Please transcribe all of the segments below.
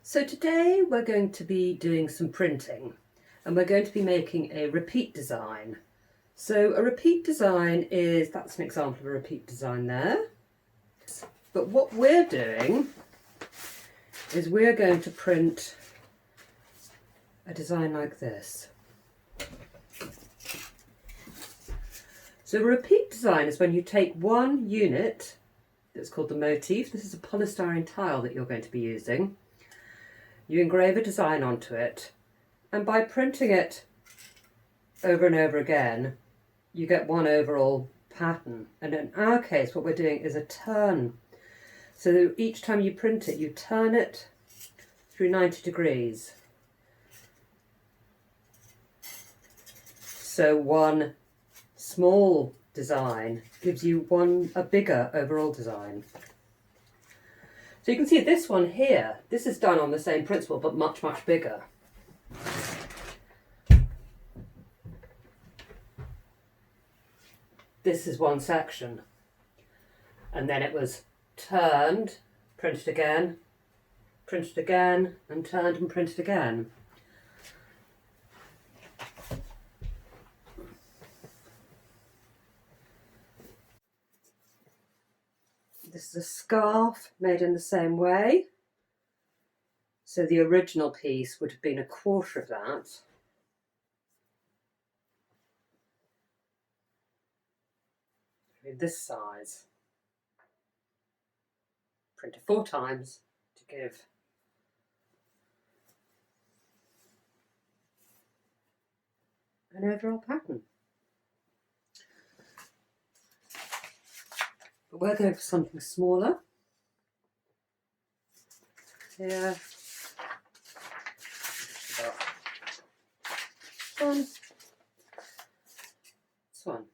So today we're going to be doing some printing and we're going to be making a repeat design. So a repeat design that's an example of a repeat design there. But what we're doing is we're going to print a design like this. So a repeat design is when you take one unit that's called the motif. This is a polystyrene tile that you're going to be using. You engrave a design onto it, and by printing it over and over again, you get one overall pattern. And in our case, what we're doing is a turn. So each time you print it, you turn it through 90 degrees. So one small design gives you a bigger overall design. So you can see this one here, this is done on the same principle but much, much bigger. This is one section. And then it was turned, printed again, and turned and printed again. This is a scarf made in the same way. So the original piece would have been a quarter of that. This size. Print it 4 times to give an overall pattern. But we're going for something smaller. Here. This one.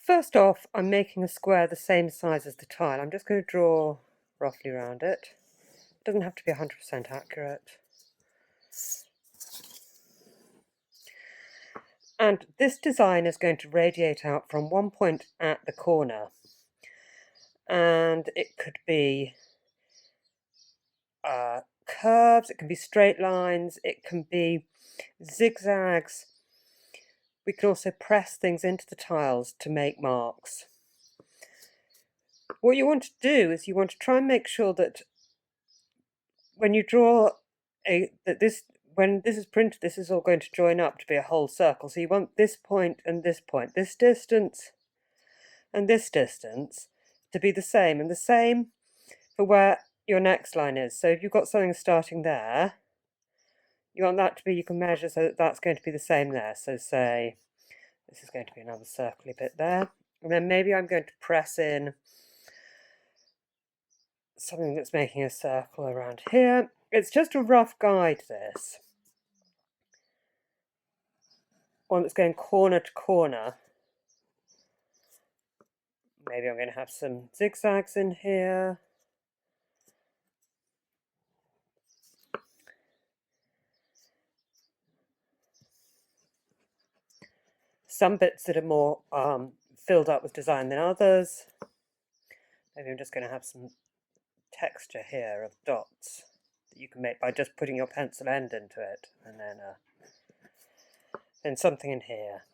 First off, I'm making a square the same size as the tile. I'm just going to draw roughly around it. It doesn't have to be 100% accurate. And this design is going to radiate out from one point at the corner. And it could be curves, it can be straight lines, it can be zigzags. We can also press things into the tiles to make marks. What you want to do is you want to try and make sure that when you draw when this is printed, this is all going to join up to be a whole circle. So you want this point, this distance and this distance to be the same, and the same for where your next line is. So if you've got something starting there, you want that to be, you can measure so that that's going to be the same there. So say this is going to be another circly bit there. And then maybe I'm going to press in something that's making a circle around here. It's just a rough guide, this. One that's going corner to corner. Maybe I'm going to have some zigzags in here. Some bits that are more filled up with design than others. Maybe I'm just going to have some texture here of dots that you can make by just putting your pencil end into it, and then something in here.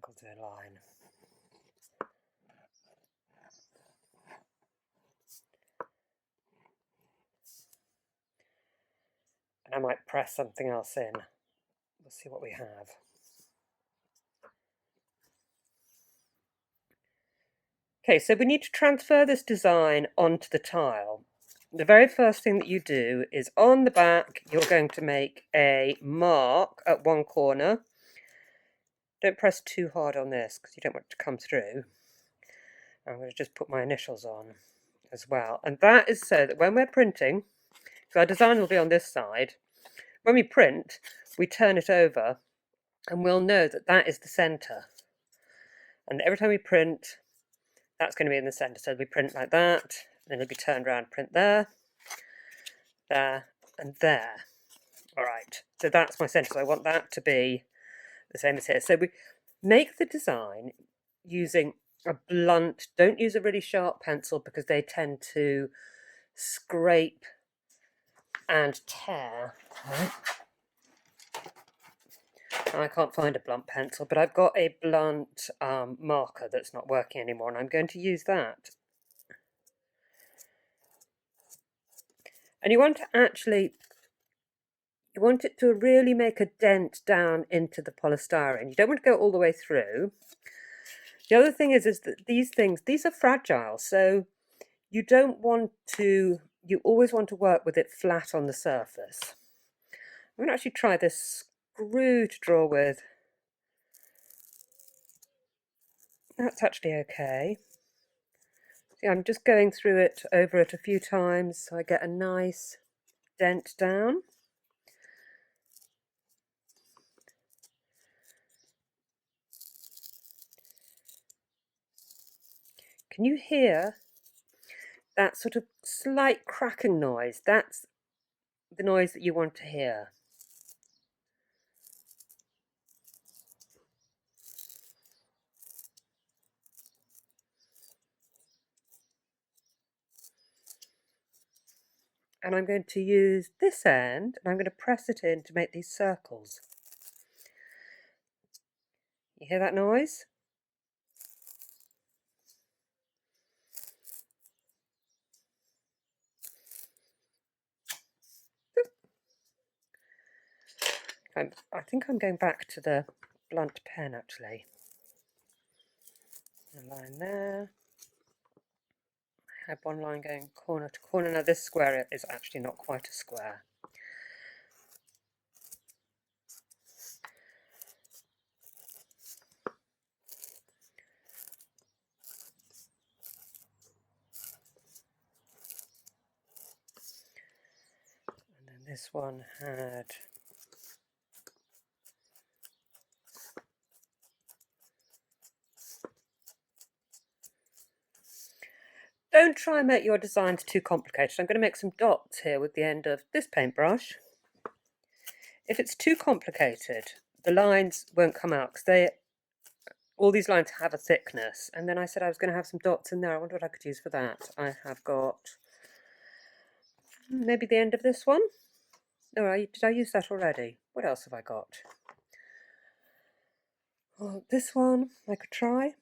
I'll do a line. And I might press something else in. We'll see what we have. Okay, so we need to transfer this design onto the tile. The very first thing that you do is on the back, you're going to make a mark at one corner. Don't press too hard on this because you don't want it to come through. I'm going to just put my initials on as well. And that is so that when we're printing, so our design will be on this side, when we print, we turn it over and we'll know that that is the centre. And every time we print, that's going to be in the centre. So we print like that, then it'll be turned around, print there, and there. All right, so that's my centre. So I want that to be the same as here. So we make the design using a blunt, don't use a really sharp pencil because they tend to scrape and tear. Okay. And I can't find a blunt pencil, but I've got a blunt marker that's not working anymore, and I'm going to use that. And you want it to really make a dent down into the polystyrene. You don't want to go all the way through. The other thing is that these are fragile, so you always want to work with it flat on the surface. I'm going to actually try this screw to draw with. That's actually okay. See, I'm just going over it a few times so I get a nice dent down. Can you hear that sort of slight cracking noise? That's the noise that you want to hear. And I'm going to use this end and I'm going to press it in to make these circles. You hear that noise? I think I'm going back to the blunt pen actually. A line there. I have one line going corner to corner. Now this square is actually not quite a square. And then this one had Don't try and make your designs too complicated. I'm going to make some dots here with the end of this paintbrush. If it's too complicated, the lines won't come out because all these lines have a thickness. And then I said I was going to have some dots in there. I wonder what I could use for that. I have got maybe the end of this one. No, did I use that already? What else have I got? Oh, this one I could try.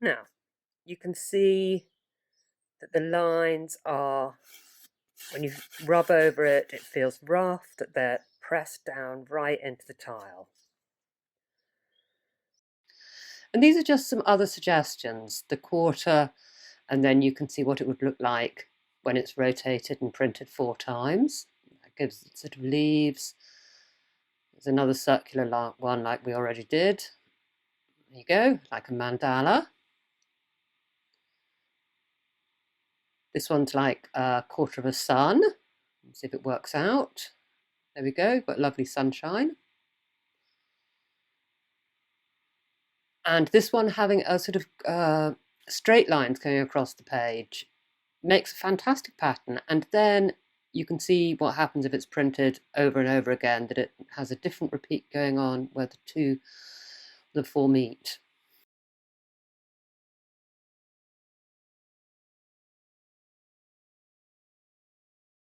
Now, you can see that the lines are, when you rub over it, it feels rough, that they're pressed down right into the tile. And these are just some other suggestions. The quarter, and then you can see what it would look like when it's rotated and printed 4 times. That gives it sort of leaves. There's another circular one like we already did. There you go, like a mandala. This one's like a quarter of a sun. Let's see if it works out. There we go, got lovely sunshine. And this one having a sort of straight lines going across the page makes a fantastic pattern. And then you can see what happens if it's printed over and over again, that it has a different repeat going on where the 4 meet.